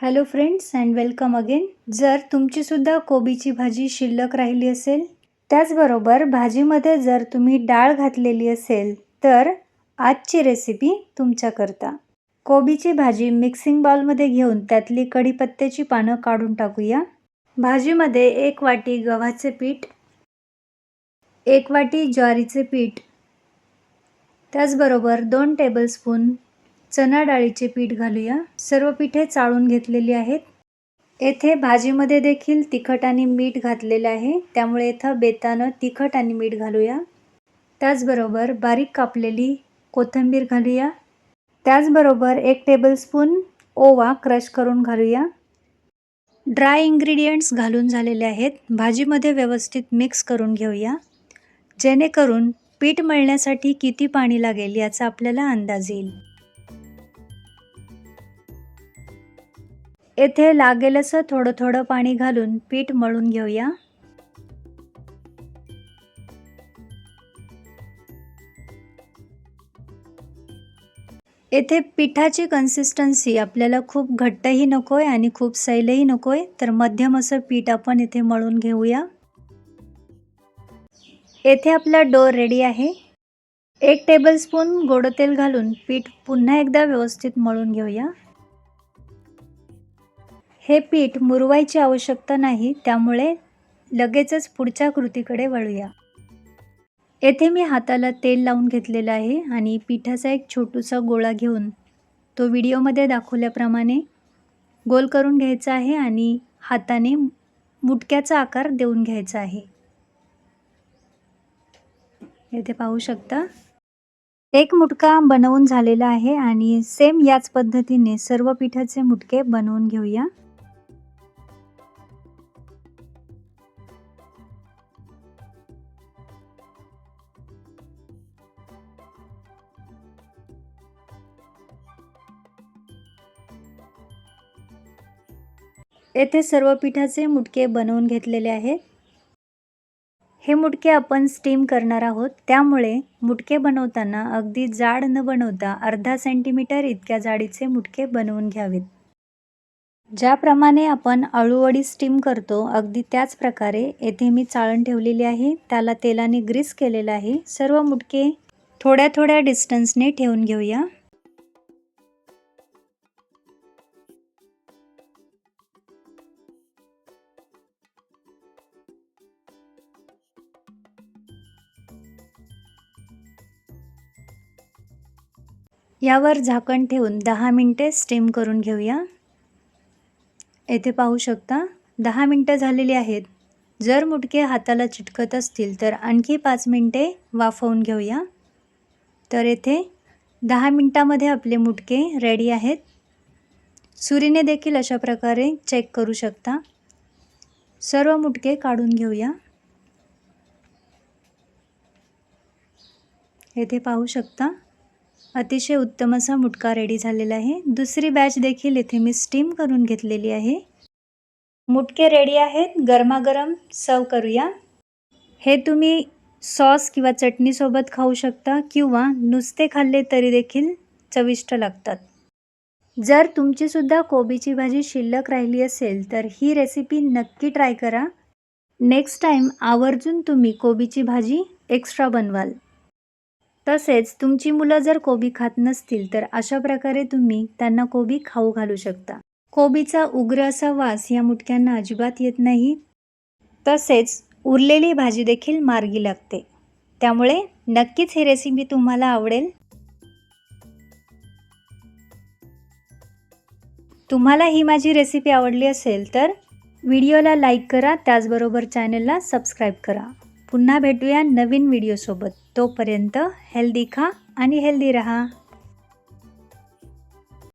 Hello friends and welcome again. जर तुमचीसुद्धा कोबीची भाजी शिल्लक राहिली असेल, त्याचबरोबर भाजीमध्ये जर तुम्ही डाळ घातलेली असेल, तर आजची रेसिपी तुमच्याकरता. कोबीची भाजी मिक्सिंग बाउलमध्ये घेऊन त्यातली कढीपत्त्याची पानं काढून टाकूया. भाजीमध्ये 1 वाटी गव्हाचे पीठ, 1 वाटी ज्वारीचे पीठ, त्याचबरोबर 2 टेबलस्पून चणा डाळीचे पीठ घालूया. सर्व पीठे चाळून घेतलेली आहेत. येथे भाजीमध्ये देखील तिखट आणि मीठ घातलेले आहे, त्यामुळे इथं बेतानं तिखट आणि मीठ घालूया. त्याचबरोबर बारीक कापलेली कोथिंबीर घालूया. त्याचबरोबर 1 टेबलस्पून ओवा क्रश करून घालूया. ड्राय इंग्रेडियंट्स घालून झालेले आहेत. भाजीमध्ये व्यवस्थित मिक्स करून घेऊया, जेणेकरून पीठ मळण्यासाठी किती पाणी लागेल याचा आपल्याला अंदाज येईल. येथे लागेल असं थोडं थोडं पाणी घालून पीठ मळून घेऊया. येथे पिठाची कन्सिस्टन्सी आपल्याला खूप घट्टही नकोय आणि खूप सैलही नकोय, तर मध्यम असं पीठ आपण इथे मळून घेऊया. येथे आपला डो रेडी आहे. 1 टेबलस्पून गोड तेल घालून पीठ पुन्हा एकदा व्यवस्थित मळून घेऊया. हे पीठ मुरवायची आवश्यकता नाही, त्यामुळे लगेचच पुढच्या कृतीकडे वळूया. येथे मी हाताला तेल लावून घेतलेलं आहे आणि पिठाचा एक छोटासा गोळा घेऊन तो व्हिडिओमध्ये दाखवल्याप्रमाणे गोल करून घ्यायचा आहे आणि हाताने मुटक्याचा आकार देऊन घ्यायचा आहे. येथे पाहू शकता, एक मुटका बनवून झालेला आहे आणि सेम याच पद्धतीने सर्व पिठाचे मुटके बनवून घेऊया. येथे सर्व पिठाचे मुटके बनवून घेतलेले आहेत. हे मुटके आपण स्टीम करणार आहोत, त्यामुळे मुटके बनवताना अगदी जाड न बनवता अर्धा सेंटीमीटर इतक्या जाडीचे मुटके बनवून घ्यावेत. ज्याप्रमाणे आपण अळूवडी स्टीम करतो, अगदी त्याच प्रकारे येथे मी चाळण ठेवलेली आहे, त्याला तेलाने ग्रीस केलेलं आहे. सर्व मुटके थोड्या थोड्या डिस्टन्सने ठेवून घेऊया. यावर झाकण ठेवून 10 मिनिटे स्टीम करून घेऊया. येथे पाहू शकता 10 मिनिटं झालेली आहेत. जर मुटके हाताला चिटकत असतील तर आणखी 5 मिनिटे वाफवून घेऊया. तर येथे 10 मिनिटांमध्ये आपले मुटके रेडी आहेत. सुरीने देखील अशा प्रकारे चेक करू शकता. सर्व मुटके काढून घेऊया. येथे पाहू शकता अतिशय उत्तम असा मुटका रेडी झालेला आहे. दुसरी बॅच देखील इथे मी स्टीम करून घेतलेली आहे. मुटके रेडी आहेत. गरमागरम सर्व करूया. हे तुम्ही सॉस किंवा चटणीसोबत खाऊ शकता किंवा नुसते खाल्ले तरी देखील चविष्ट लागतात. जर तुमचीसुद्धा कोबीची भाजी शिल्लक राहिली असेल तर ही रेसिपी नक्की ट्राय करा. नेक्स्ट टाईम आवर्जून तुम्ही कोबीची भाजी एक्स्ट्रा बनवाल. तसेच तुमची मुलं जर कोबी खात नसतील तर अशा प्रकारे तुम्ही त्यांना कोबी खाऊ घालू शकता. कोबीचा उग्र असा वास या मुटक्यांना अजिबात येत नाही. तसेच उरलेली भाजी देखील मार्गी लागते. त्यामुळे नक्कीच ही रेसिपी तुम्हाला आवडेल. तुम्हाला ही माझी रेसिपी आवडली असेल तर व्हिडिओला लाईक करा, त्याचबरोबर चॅनलला सबस्क्राईब करा. पुन्हा भेटूया नवीन व्हिडिओसोबत. तोपर्यंत हेल्दी खा आणि हेल्दी रहा.